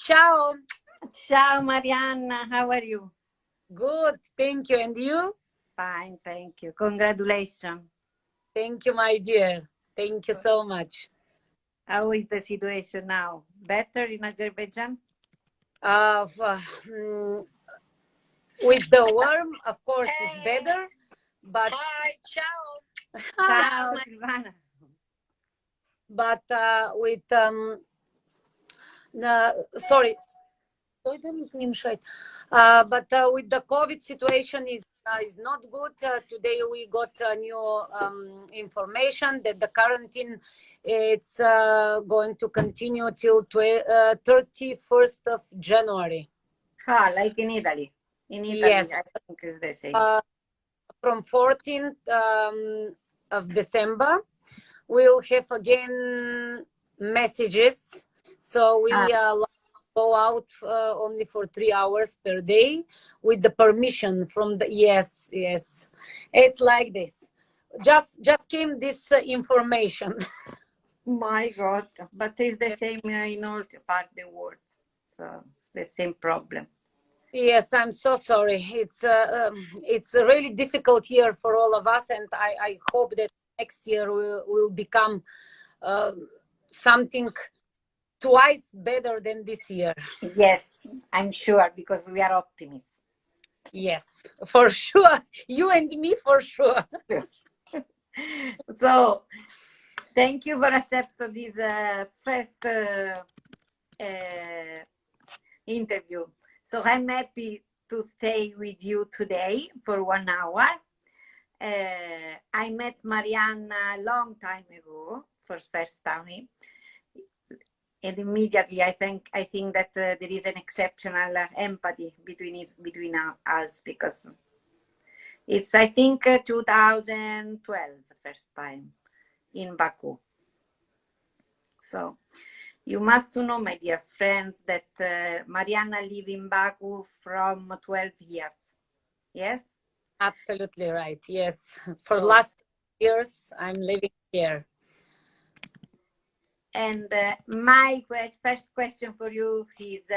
ciao. Ciao Mariana, how are you? Good, thank you. And you? Fine, thank you. Congratulations. Thank you, my dear. Thank you so much. How is the situation now? Better in Azerbaijan? With the worm, of course, it's better. But Hi, ciao. Ciao Silvana. But with sorry. But with the COVID situation is not good. Today we got new information that the quarantine it's going to continue till 31st of January. Like in Italy. In Italy, Yes. I think it's the same. From 14th of December, we'll have again messages. So we go out only for 3 hours per day with the permission from the yes. It's like this. Just came this information. My God, but it's the same in all part of the world. So it's the same problem. Yes, I'm so sorry. It's a really difficult year for all of us, and I hope that next year will become something twice better than this year. Yes, I'm sure, because we are optimists. Yes, for sure. You and me, for sure. So, thank you for accepting this first interview. So I'm happy to stay with you today for 1 hour. I met Mariana a long time ago for first time. And immediately I think that there is an exceptional empathy between us, because it's, I think, 2012 first time in Baku. So you must know, my dear friends, that Mariana live in Baku from 12 years. Yes? Absolutely right. Yes. For last years, I'm living here. And my first question for you is,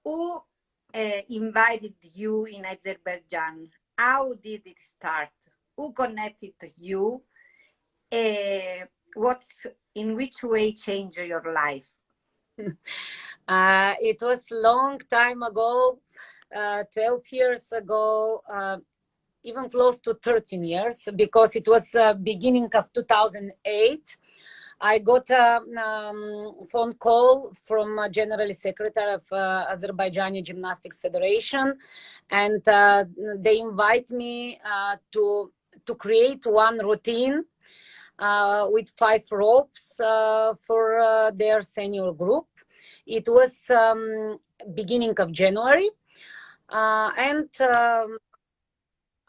who invited you in Azerbaijan? How did it start? Who connected you? In which way changed your life? It was long time ago, 12 years ago, even close to 13 years, because it was beginning of 2008. I got a phone call from General Secretary of Azerbaijani Gymnastics Federation, and they invite me to create one routine with 5 ropes for their senior group. It was beginning of January, and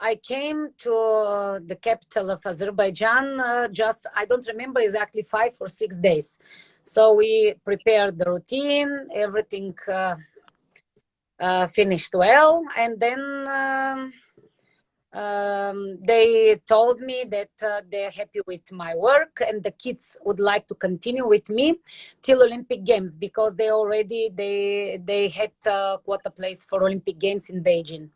I came to the capital of Azerbaijan I don't remember exactly 5 or 6 days. So we prepared the routine, everything finished well, and then they told me that they're happy with my work and the kids would like to continue with me till Olympic Games, because they had quota place for Olympic Games in Beijing.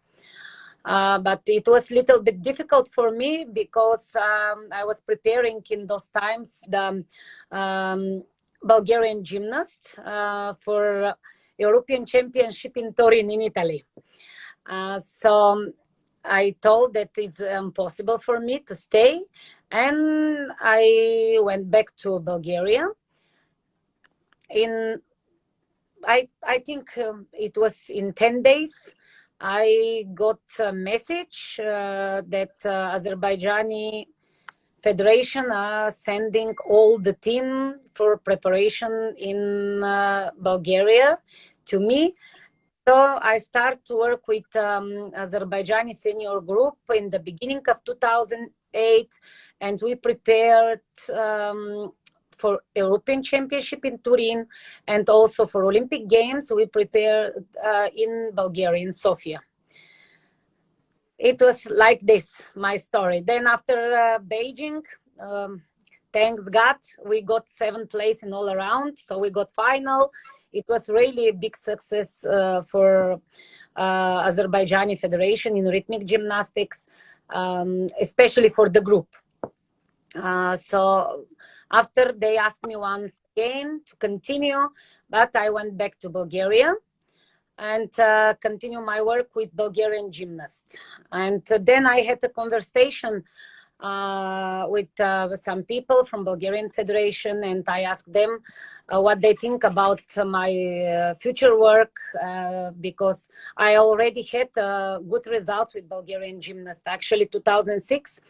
But it was a little bit difficult for me, because I was preparing in those times the Bulgarian gymnast for European Championship in Turin in Italy. So I told that it's impossible for me to stay, and I went back to Bulgaria. I think it was in 10 days. I got a message that Azerbaijani Federation are sending all the team for preparation in Bulgaria to me. So I start to work with Azerbaijani senior group in the beginning of 2008, and we prepared for European Championship in Turin, and also for Olympic Games. We prepared in Bulgaria, in Sofia. It was like this, my story. Then after Beijing, thanks God, we got 7th place in all around. So we got final it was really a big success for Azerbaijani Federation in rhythmic gymnastics, especially for the group. So after they asked me once again to continue, but I went back to Bulgaria and continue my work with Bulgarian gymnasts. And then I had a conversation with some people from Bulgarian Federation, and I asked them what they think about my future work, because I already had good results with Bulgarian gymnasts. Actually, 2006,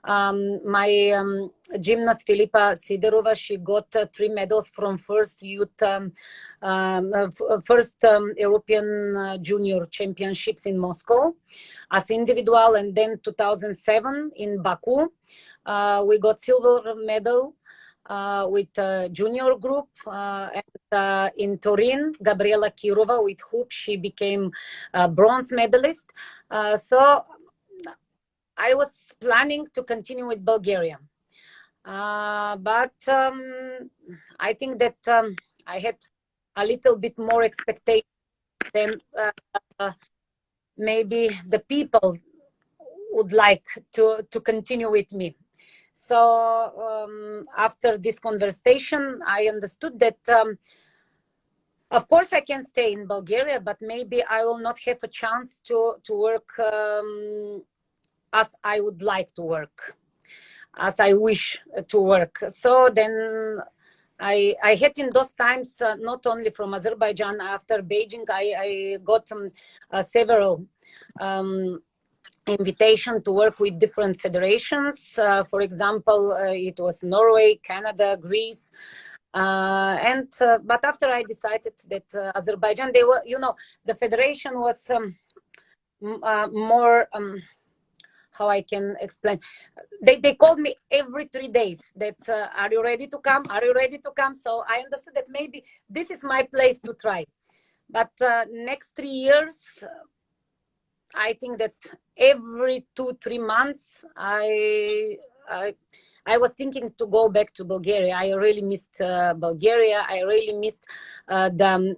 my gymnast Filipa Siderova, she got 3 medals from first youth, European Junior Championships in Moscow as individual, and then 2007 in Baku, we got silver medal with junior group, and in Turin, Gabriela Kirova with hoop, she became a bronze medalist. So I was planning to continue with Bulgaria, but I think that I had a little bit more expectation than maybe the people would like to continue with me. So after this conversation, I understood that of course I can stay in Bulgaria, but maybe I will not have a chance to work as I would like to work, as I wish to work. So then I had in those times, not only from Azerbaijan, after Beijing, I got several invitation to work with different federations. For example, it was Norway, Canada, Greece. But after I decided that Azerbaijan, they were, the federation was more, how I can explain. They called me every 3 days that, are you ready to come? Are you ready to come? So I understood that maybe this is my place to try. But next 3 years, I think that every 2-3 months, I was thinking to go back to Bulgaria. I really missed Bulgaria. I really missed the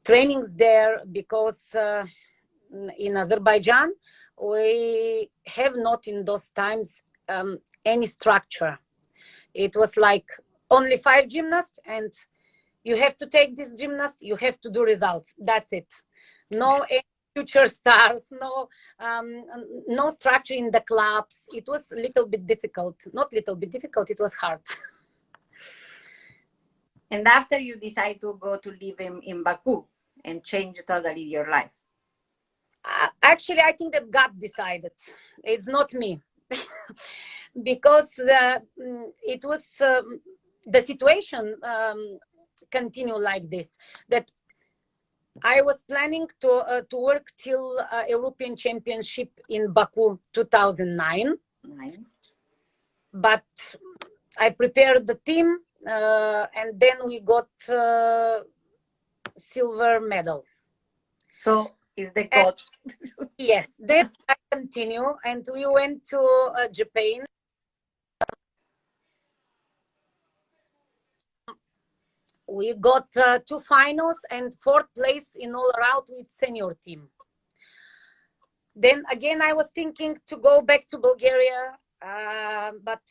trainings there, because in Azerbaijan, we have not in those times any structure. It was like only 5 gymnasts, and you have to take this gymnast, you have to do results. That's it. No future stars, no structure in the clubs. It was a little bit difficult. Not little bit difficult, it was hard. And after you decide to go to live in Baku and change totally your life? Actually, I think that God decided. It's not me. Because it was the situation continue like this, that I was planning to work till European Championship in Baku 2009. But I prepared the team, and then we got silver medal. So is the God. Yes, then I continue, and we went to Japan. We got 2 finals and 4th place in all around with senior team. Then again, I was thinking to go back to Bulgaria, but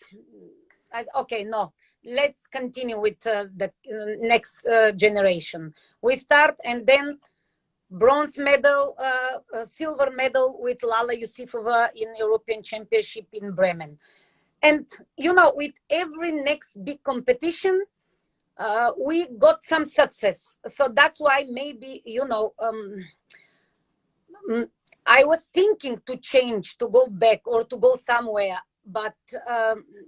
okay, no, let's continue with the next generation. We start, and then bronze medal, silver medal with Lala Yusifova in European Championship in Bremen. And, with every next big competition, we got some success. So that's why maybe, I was thinking to change, to go back or to go somewhere. But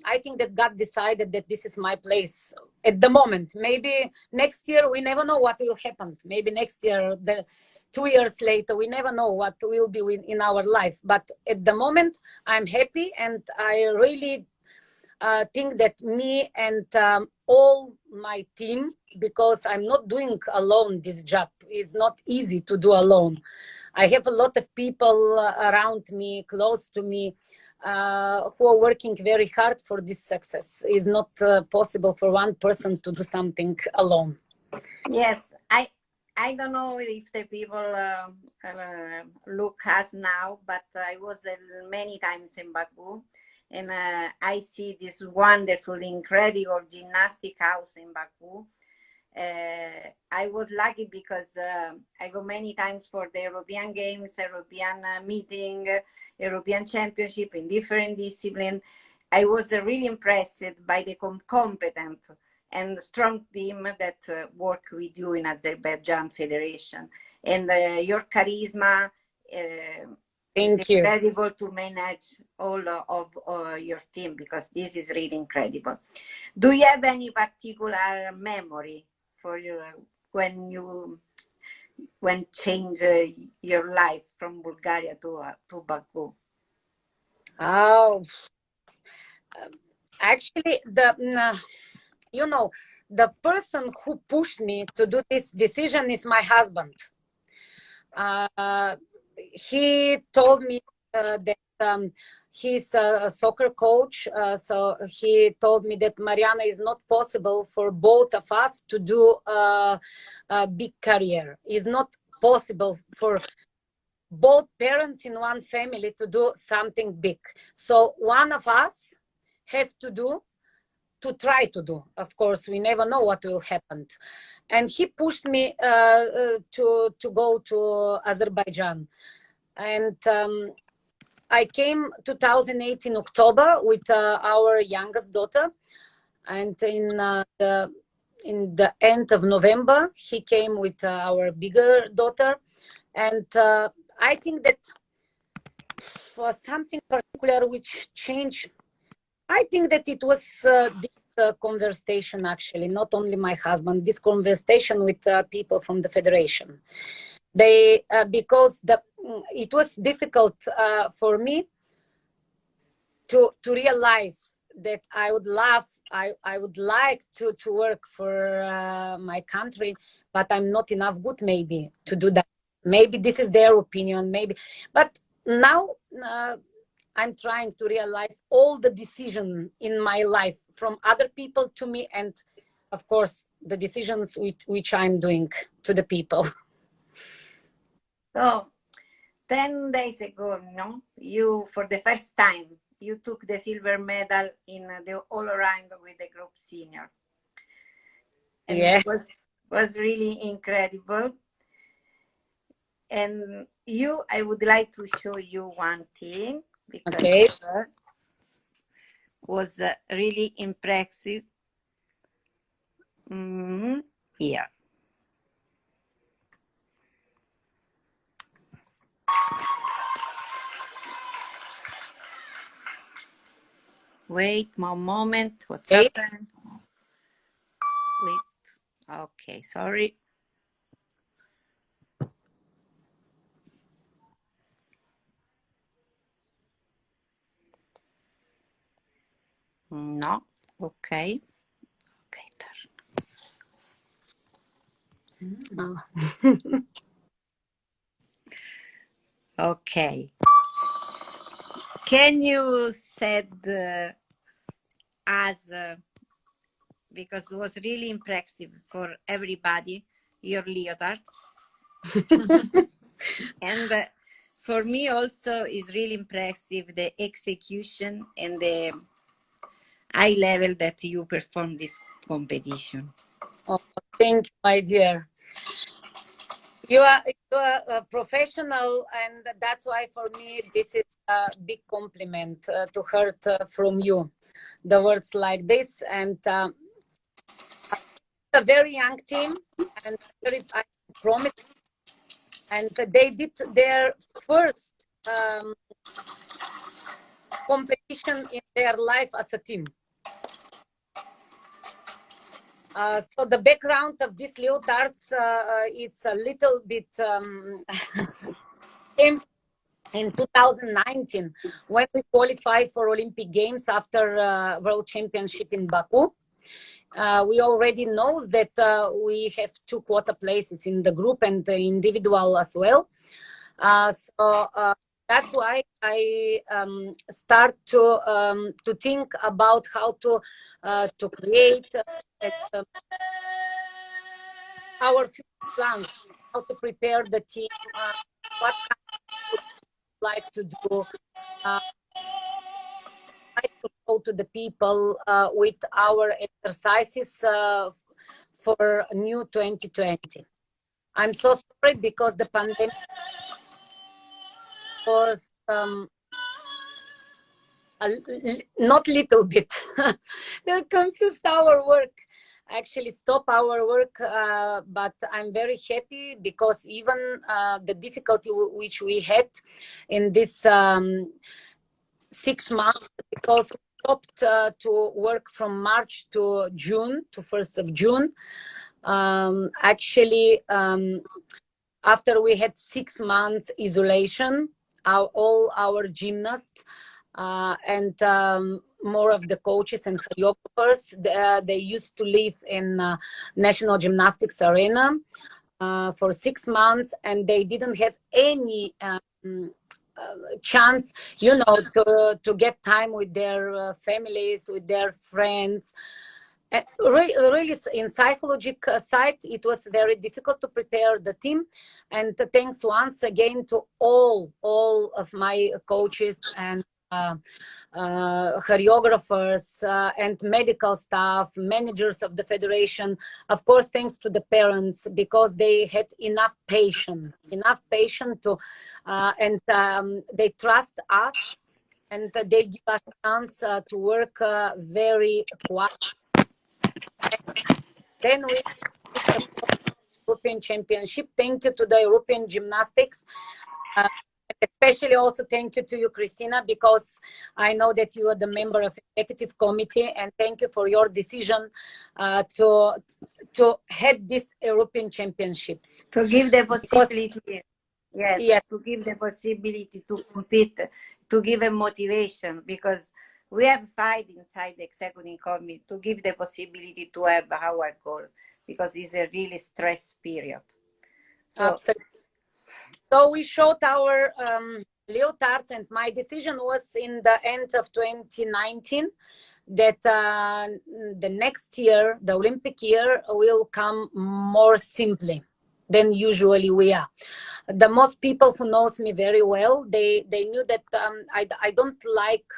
I think that God decided that this is my place at the moment. Maybe next year, we never know what will happen. Maybe next year, 2 years later, we never know what will be in our life. But at the moment, I'm happy, and I really think that me and all my team, because I'm not doing alone this job. It's not easy to do alone. I have a lot of people around me, close to me, who are working very hard for this success. It's not possible for one person to do something alone. Yes, I don't know if the people look us now, but I was many times in Baku, and I see this wonderful, incredible gymnastic house in Baku. I was lucky because I go many times for the European Games, European meeting, European Championship in different disciplines. I was really impressed by the competent and strong team that work with you in Azerbaijan Federation. And your charisma is Thank you. incredible to manage all of your team, because this is really incredible. Do you have any particular memory for your when change your life from Bulgaria to Baku? Oh, actually, the person who pushed me to do this decision is my husband. He told me that he's a soccer coach. So he told me that, Mariana, is not possible for both of us to do a big career. It's not possible for both parents in one family to do something big. So one of us have to try to do. Of course, we never know what will happen. And he pushed me to go to Azerbaijan. And I came 2008 in October with our youngest daughter. And in the end of November, he came with our bigger daughter. And I think that for something particular which changed, I think that it was this conversation, actually, not only my husband, this conversation with people from the federation. They because it was difficult for me to realize that I would like to work for my country, but I'm not enough good maybe to do that. Maybe this is their opinion, maybe, but now I'm trying to realize all the decisions in my life from other people to me, and of course the decisions which I'm doing to the people. So 10 days ago, you, for the first time, you took the silver medal in the all-around with the group senior. And yeah, it was really incredible. And I would like to show you one thing, because okay. it was really impressive. Here. Wait one moment. What's happened? Wait. Okay, sorry. No. Okay. Okay. Okay. Can you said as because it was really impressive for everybody, your leotard. And for me also is really impressive the execution and the high level that you perform this competition. Oh, thank you, my dear. You are a professional, and that's why for me this is a big compliment to hear from you the words like this. And a very young team, and very promising, and they did their first competition in their life as a team. So the background of these leotards, it's a little bit in 2019 when we qualified for Olympic Games after World Championship in Baku. We already know that we have 2 quota places in the group and the individual as well. So that's why I start to think about how to create our future plans, how to prepare the team, what kind of food we like to do, like to show to the people with our exercises for new 2020. I'm so sorry because the pandemic was not little bit they confused our work, actually stop our work, but I'm very happy because even the difficulty which we had in this 6 months, because we stopped to work from March to June, to 1st of June. Actually, after we had 6 months isolation, all our gymnasts and more of the coaches and choreographers, they used to live in National Gymnastics Arena for 6 months, and they didn't have any chance, to get time with their families, with their friends. Really, in psychological side, it was very difficult to prepare the team. And thanks once again to all of my coaches and choreographers and medical staff, managers of the federation. Of course, thanks to the parents, because they had enough patience to, and they trust us, and they give us a chance to work very quiet. Then we European Championship. Thank you to the European Gymnastics. Especially also thank you to you, Cristina, because I know that you are the member of executive committee, and thank you for your decision to head these European Championships. To give the possibility, yes, to give the possibility to compete, to give a motivation, because we have fight inside the executive committee to give the possibility to have our goal, because it's a really stress period. So, absolutely. So we showed our leotards, and my decision was in the end of 2019 that the next year, the Olympic year, will come more simply than usually we are. The most people who knows me very well, they knew that I don't like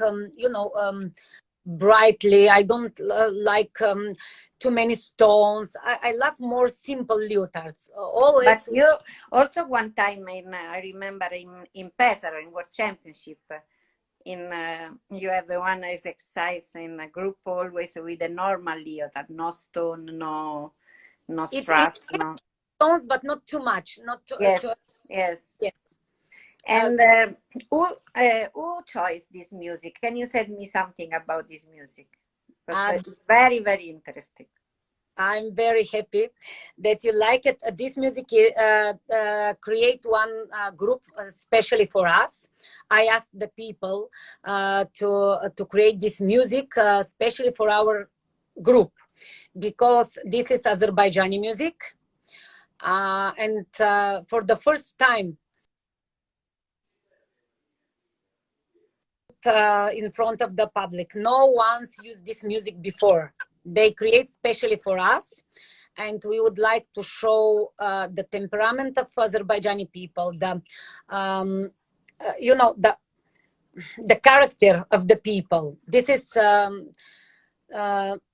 brightly. I don't like too many stones. I love more simple leotards. Always. But you also one time I remember in Pesaro in World Championship, you have one exercise in a group always with a normal leotard, no stone, no strap, no stones, but not too much. Not too. Yes. And who chose this music? Can you tell me something about this music? Because it's very, very interesting. I'm very happy that you like it. This music create one group especially for us. I asked the people to create this music especially for our group, because this is Azerbaijani music, and for the first time in front of the public. No one's used this music before. They create specially for us, and we would like to show the temperament of Azerbaijani people, the character of the people. This is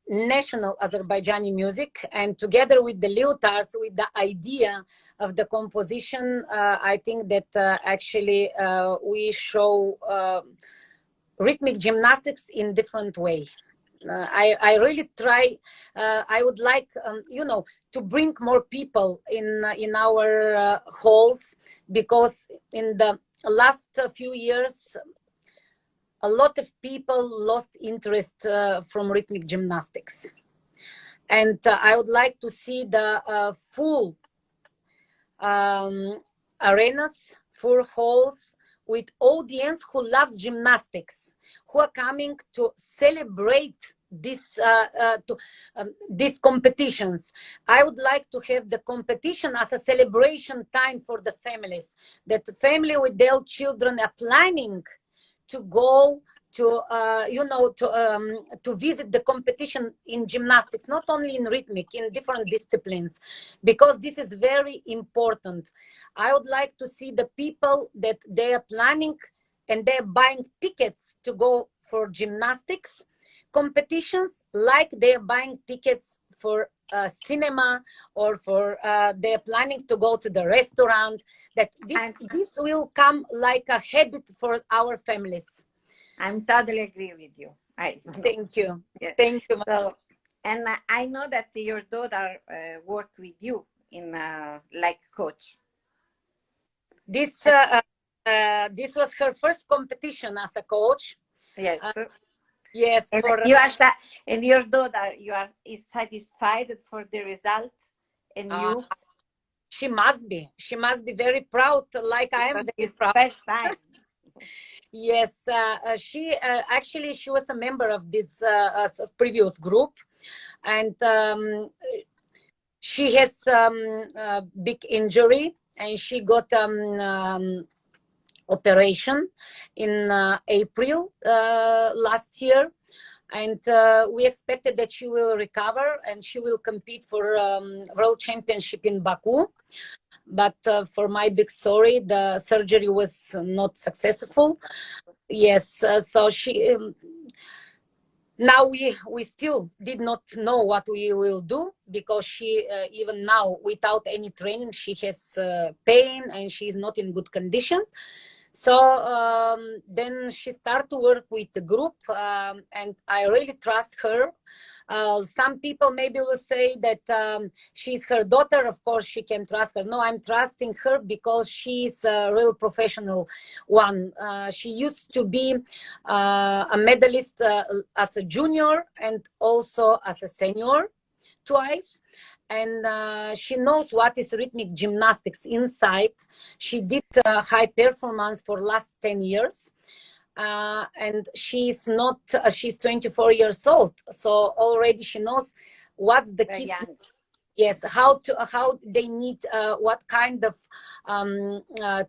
national Azerbaijani music, and together with the leotards, with the idea of the composition, I think that actually we show rhythmic gymnastics in different way. I really try. I would like, to bring more people in our halls, because in the last few years, a lot of people lost interest from rhythmic gymnastics, and I would like to see the full arenas, full halls with audience who loves gymnastics, who are coming to celebrate these competitions. I would like to have the competition as a celebration time for the families, that the family with their children are planning to go to to visit the competition in gymnastics, not only in rhythmic, in different disciplines, because this is very important. I would like to see the people that they are planning and they're buying tickets to go for gymnastics competitions, like they're buying tickets for cinema, or for they're planning to go to the restaurant, that this will come like a habit for our families. I'm totally agree with you. Thank you. Yeah. Thank you. So, and I know that your daughter worked with you in like coach. This this was her first competition as a coach. Yes. Yes. And and your daughter, is satisfied for the result, and you. She must be. She must be very proud, like I am very proud. First time. Yes, she actually she was a member of this previous group, and she has a big injury, and she got operation in April last year, and we expected that she will recover and she will compete for World Championship in Baku. But for my big sorry, the surgery was not successful. Yes, so she now we still did not know what we will do, because she even now, without any training, she has pain and she is not in good conditions. So then she started to work with the group, and I really trust her. Some people maybe will say that she's her daughter, of course she can trust her. No, I'm trusting her because she's a real professional one. She used to be a medalist as a junior and also as a senior twice. And she knows what is rhythmic gymnastics inside. She did high performance for last 10 years. And she's not, she's 24 years old. So already she knows what's the kids. Yes, how they need, what kind of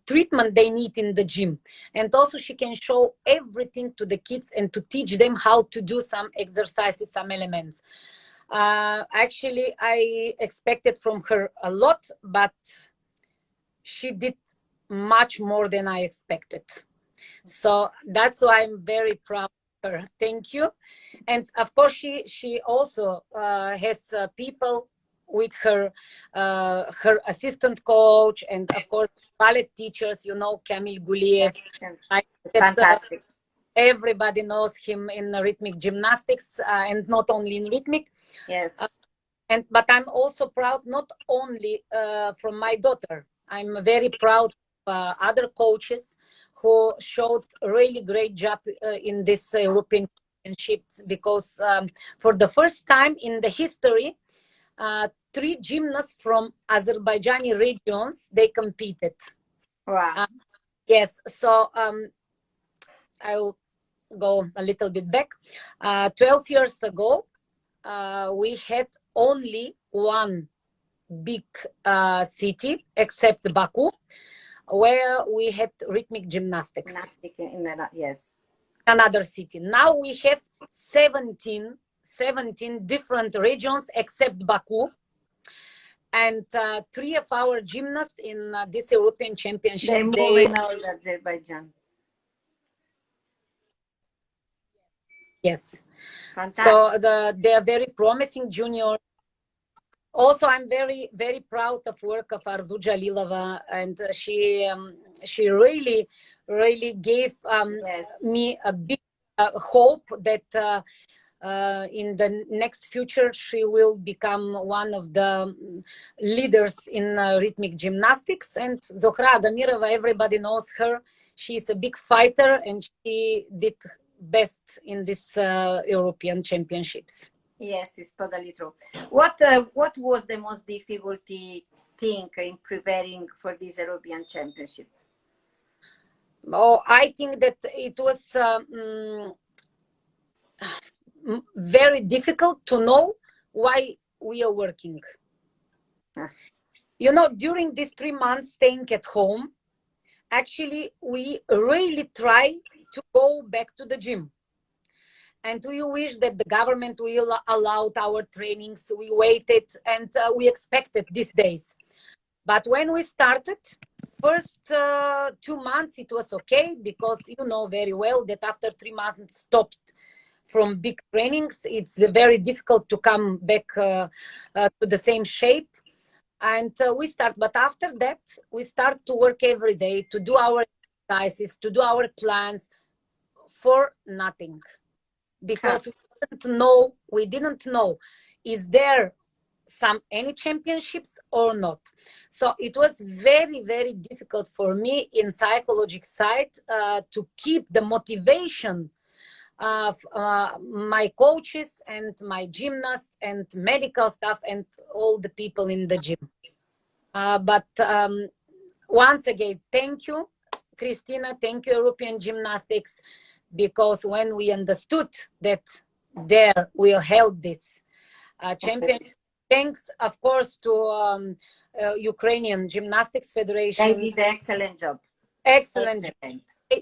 treatment they need in the gym. And also she can show everything to the kids and to teach them how to do some exercises, some elements. Actually, I expected from her a lot, but she did much more than I expected. So that's why I'm very proud of her. Thank you. And of course, she also has people with her, her assistant coach, and of course, ballet teachers, you know, Kamil Guliev. Fantastic. Everybody knows him in rhythmic gymnastics, and not only in rhythmic. Yes. But I'm also proud not only from my daughter. I'm very proud of other coaches who showed a really great job in this European Championships, because for the first time in the history, 3 gymnasts from Azerbaijani regions, they competed. Wow. Yes, so I will go a little bit back. 12 years ago, we had only one big city, except Baku, where we had rhythmic gymnastics. Yes. Another city. Now we have 17 different regions except Baku. And 3 of our gymnasts in this European Championships, they move in Azerbaijan. Yes. Fantastic. So they are very promising juniors. Also, I'm very, very proud of work of Arzu Jalilova, and she really, really gave me a big hope that in the next future she will become one of the leaders in rhythmic gymnastics. And Zohra Adamirova, everybody knows her. She's a big fighter, and she did best in this European Championships. Yes, it's totally true. What was the most difficulty thing in preparing for this European Championship? Oh, I think that it was very difficult to know why we are working. You know, during these 3 months staying at home, actually we really try to go back to the gym. And we wish that the government will allow our trainings. We waited and we expected these days. But when we started, first 2 months, it was okay, because you know very well that after 3 months stopped from big trainings, it's very difficult to come back to the same shape. And we start, but after that, we start to work every day, to do our exercises, to do our plans for nothing. Because we didn't know, is there any championships or not. So it was very, very difficult for me in psychological side to keep the motivation of my coaches and my gymnasts and medical staff and all the people in the gym. But once again, thank you, Cristina, thank you, European Gymnastics, because when we understood that there will help this championship, thanks, of course, to Ukrainian Gymnastics Federation. They did an excellent job. Excellent.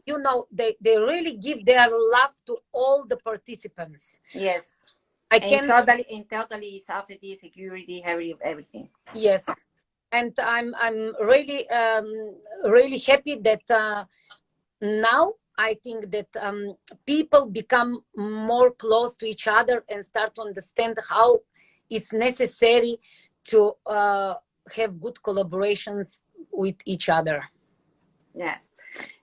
You know, they really give their love to all the participants. Yes. In totally safety, security, everything. Yes. And I'm really, really happy that now I think that people become more close to each other and start to understand how it's necessary to have good collaborations with each other. Yeah.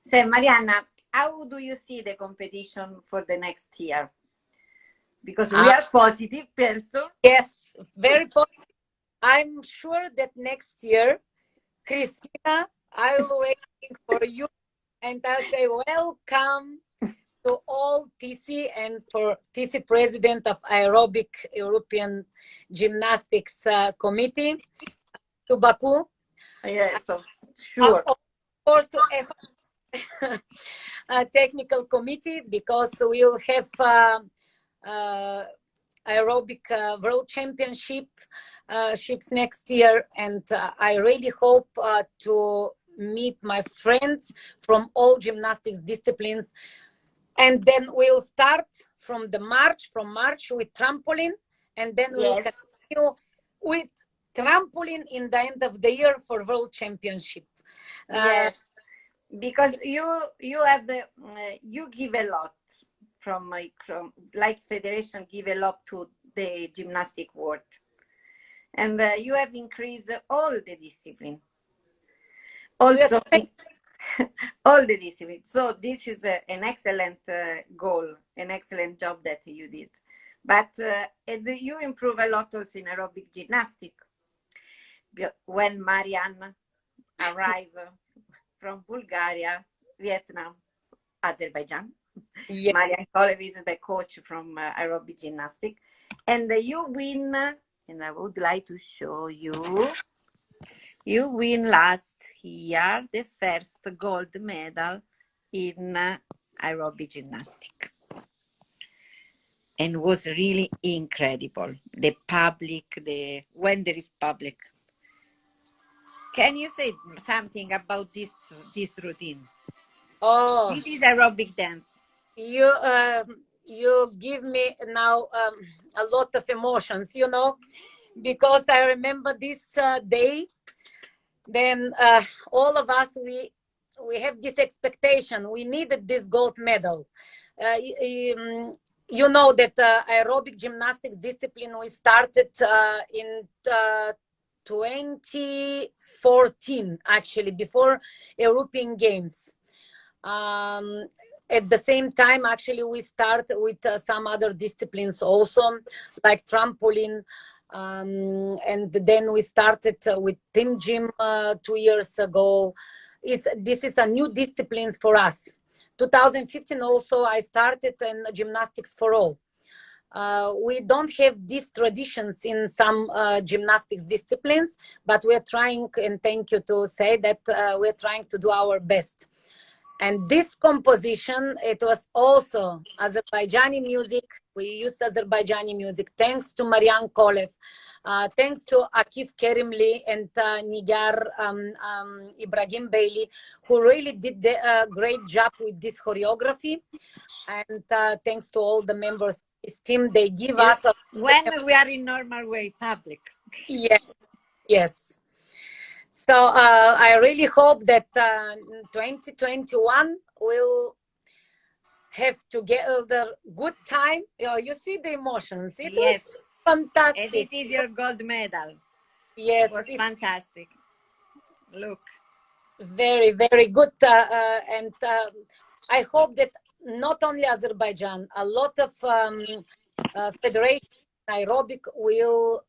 So, Mariana, how do you see the competition for the next year? Because we are positive person. Yes, very positive. I'm sure that next year, Cristina, I will waiting for you, and I'll say welcome to all TC and for TC President of Aerobic European Gymnastics Committee to Baku. Yes, sure. Of course, to technical committee, because we'll have aerobic world championship ships next year, and I really hope to meet my friends from all gymnastics disciplines, and then we'll start from March with trampoline, and then we'll continue with trampoline in the end of the year for world championship. Yes, because you have you give a lot from like federation give a lot to the gymnastic world, and you have increased all the discipline, also all the discipline. So this is an excellent goal, an excellent job that you did. But you improve a lot also in aerobic gymnastics. When Mariana arrived from Bulgaria, Vietnam, Azerbaijan. Yes. Mariana Kolev is the coach from aerobic gymnastics. And you win, and I would like to show you, you win last year the first gold medal in aerobic gymnastics. And was really incredible. The public, when there is public. Can you say something about this routine? Oh, this is aerobic dance. You give me now a lot of emotions, you know, because I remember this day. Then all of us, we have this expectation. We needed this gold medal. You know that aerobic gymnastics discipline we started in 2014, actually, before European Games. At the same time, actually, we start with some other disciplines also, like trampoline. And then we started with team gym 2 years ago. This is a new disciplines for us. 2015 also, I started in gymnastics for all. We don't have these traditions in some gymnastics disciplines, but we're trying, and thank you to say that we're trying to do our best. And this composition, it was also Azerbaijani music. We used Azerbaijani music, thanks to Mariana Kolev. Thanks to Akif Kerimli and Nigar Ibrahim Bailey, who really did a great job with this choreography. And thanks to all the members of this team, they give us when we are in normal way public. Yes, yes. So I really hope that 2021 will have together good time. You see the emotions. It was fantastic. And this is your gold medal. Yes, it was fantastic. Look, very, very good. And I hope that not only Azerbaijan, a lot of federation aerobic will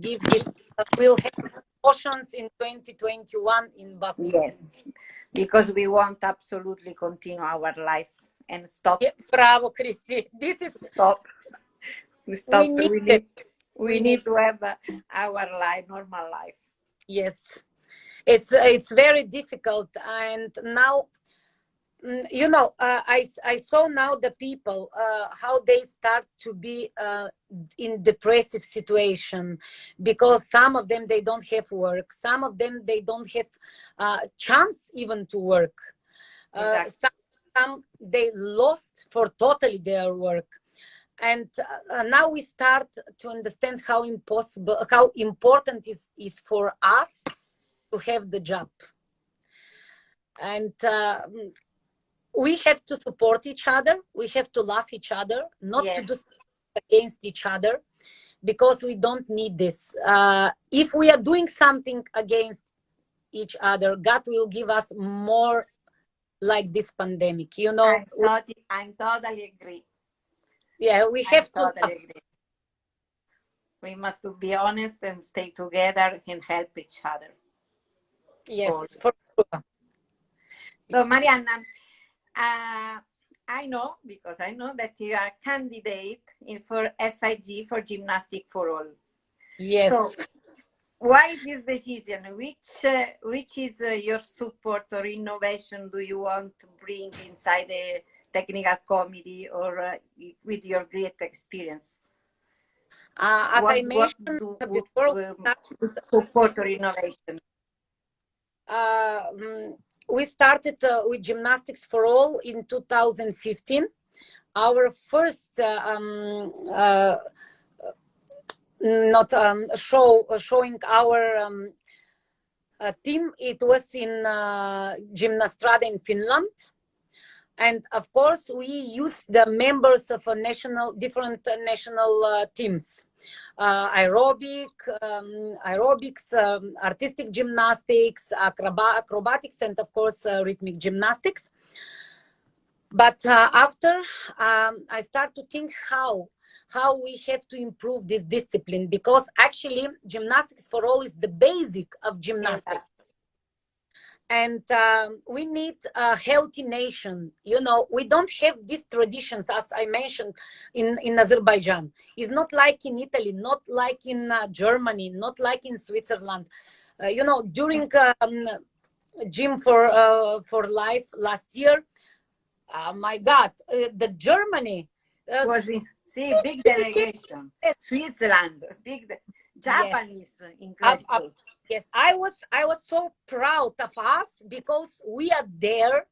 give this, will have emotions in 2021 in Baku. Yes, because we want absolutely continue our life and stop. Yeah, bravo, Christy. This is stop. We need to have our life, normal life. Yes, it's very difficult, and now you know, I saw now the people how they start to be in depressive situation, because some of them they don't have work, some of them they don't have chance even to work. Some they lost for totally their work, and now we start to understand how important is for us to have the job. And we have to support each other. We have to love each other, not to do against each other, because we don't need this. If we are doing something against each other, God will give us more like this pandemic. You know, I'm totally agree. Yeah, we have to. Agree. We must be honest and stay together and help each other. Yes, for sure. So, Mariana, I know, because I know that you are a candidate for FIG, for Gymnastic for All. Yes. So, why this decision? Which is your support or innovation do you want to bring inside the technical committee, or with your great experience? As I mentioned before, support or innovation. We started with Gymnastics for All in 2015. Our first showing our team, it was in Gymnastrada in Finland. And of course, we used the members of different national teams. Aerobics, artistic gymnastics, acrobatics, and of course rhythmic gymnastics. But after I start to think how we have to improve this discipline, because actually Gymnastics for All is the basic of gymnastics. And we need a healthy nation. You know, we don't have these traditions, as I mentioned, in Azerbaijan. It's not like in Italy, not like in Germany, not like in Switzerland. You know, during Gym for Life last year, my God, the Germany was big delegation. Switzerland, big, Japanese, incredible. Yes, I was so proud of us, because we are there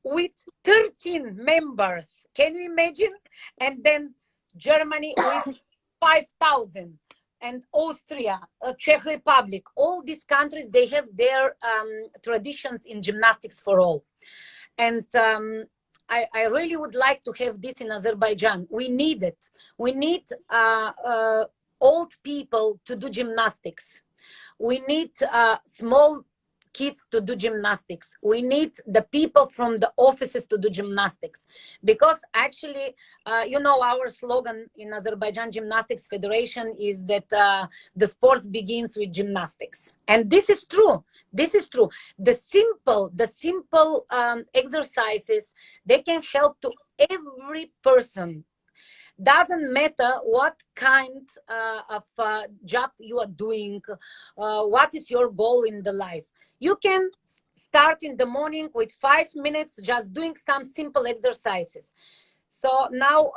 with 13 members. Can you imagine? And then Germany with 5,000, and Austria, Czech Republic, all these countries, they have their traditions in Gymnastics for All. And I really would like to have this in Azerbaijan. We need it. We need old people to do gymnastics. We need small kids to do gymnastics. We need the people from the offices to do gymnastics, because actually, you know, our slogan in Azerbaijan Gymnastics Federation is that the sports begins with gymnastics, and this is true. This is true. The simple exercises, they can help to every person. Doesn't matter what kind of job you are doing, what is your goal in the life. You can start in the morning with 5 minutes just doing some simple exercises. So now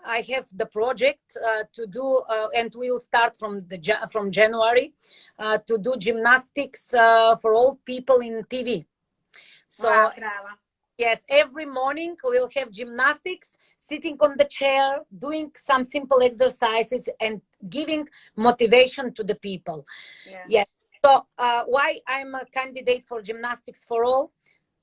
I have the project to do, and we will start from January to do gymnastics for old people in TV. So wow, brava. yes, every morning we'll have gymnastics, sitting on the chair, doing some simple exercises and giving motivation to the people. Yeah. Yes. So why I'm a candidate for Gymnastics for All?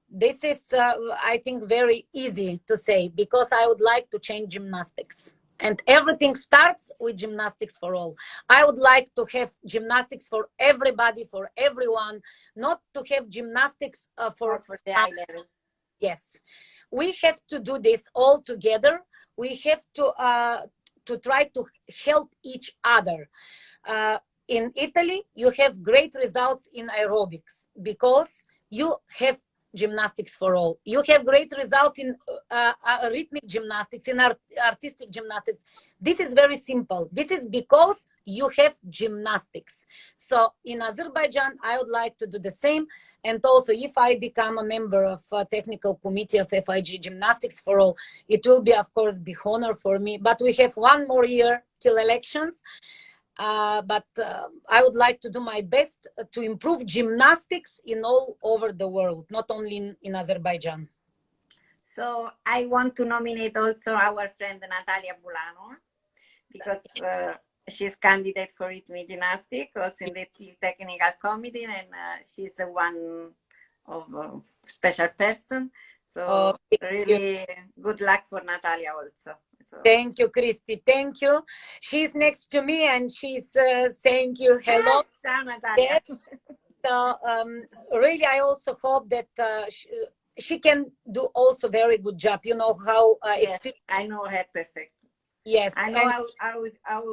This is, I think, very easy to say, because I would like to change gymnastics. And everything starts with Gymnastics for All. I would like to have gymnastics for everybody, for everyone, not to have gymnastics for the eye level. Yes, we have to do this all together. We have to try to help each other. In Italy, you have great results in aerobics because you have gymnastics for all. You have great results in rhythmic gymnastics, in artistic gymnastics. This is very simple. This is because you have gymnastics. So in Azerbaijan, I would like to do the same. And also, if I become a member of a technical committee of FIG Gymnastics for All, it will be, of course, be honor for me. But we have one more year till elections. But I would like to do my best to improve gymnastics in all over the world, not only in Azerbaijan. So I want to nominate also our friend Natalia Bulano, because she's candidate for rhythmic gymnastics, also in the technical committee, and she's one of special person. So really good luck for Natalia also. So. Thank you, Christy. Thank you. She's next to me and she's saying you hello. Ciao, Natalia. Yes. So really, I also hope that she can do also very good job. You know how yes, I know her perfect. Yes, I know how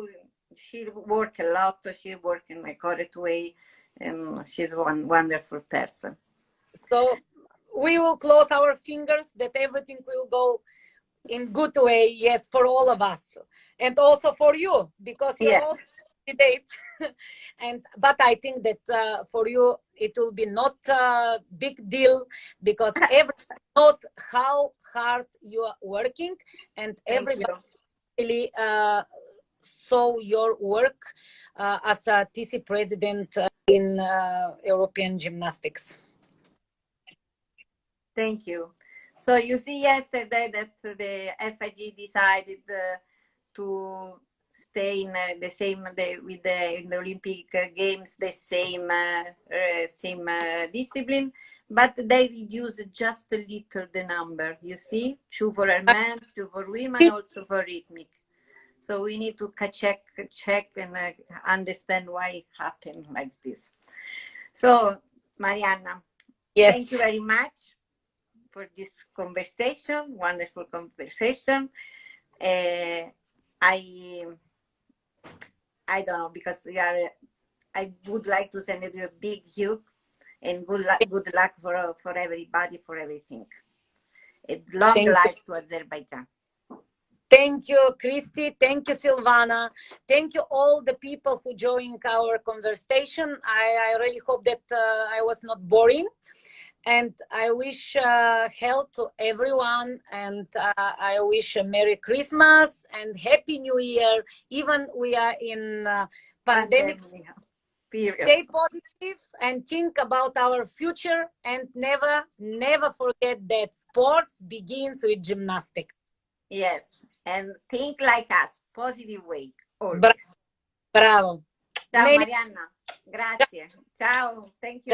she work a lot. She work in a correct way, and she's one wonderful person. So we will close our fingers that everything will go in good way. Yes, for all of us, and also for you, because you're yes. also candidate. But I think that for you it will be not a big deal, because everyone knows how hard you are working, and everybody really saw your work as a TC president in European gymnastics. Thank you. So you see yesterday that the FIG decided to stay in the same with in the Olympic Games, the same discipline, but they reduced just a little the number. You see, 2 for men, 2 for women, also for rhythmic. So we need to check and understand why it happened like this. So Mariana, yes, thank you very much for this conversation, wonderful conversation. I don't know, because I would like to send you a big hug and good luck for everybody, for everything. Long life to Azerbaijan. Thank you, Christy. Thank you, Silvana. Thank you, all the people who joined our conversation. I really hope that I was not boring. And I wish health to everyone. And I wish a Merry Christmas and Happy New Year. Even we are in pandemic period. Stay positive and think about our future. And never forget that sports begins with gymnastics. Yes. And think like us, positive way, always. Bravo. Ciao, Mariana. Grazie. Ciao. Thank you.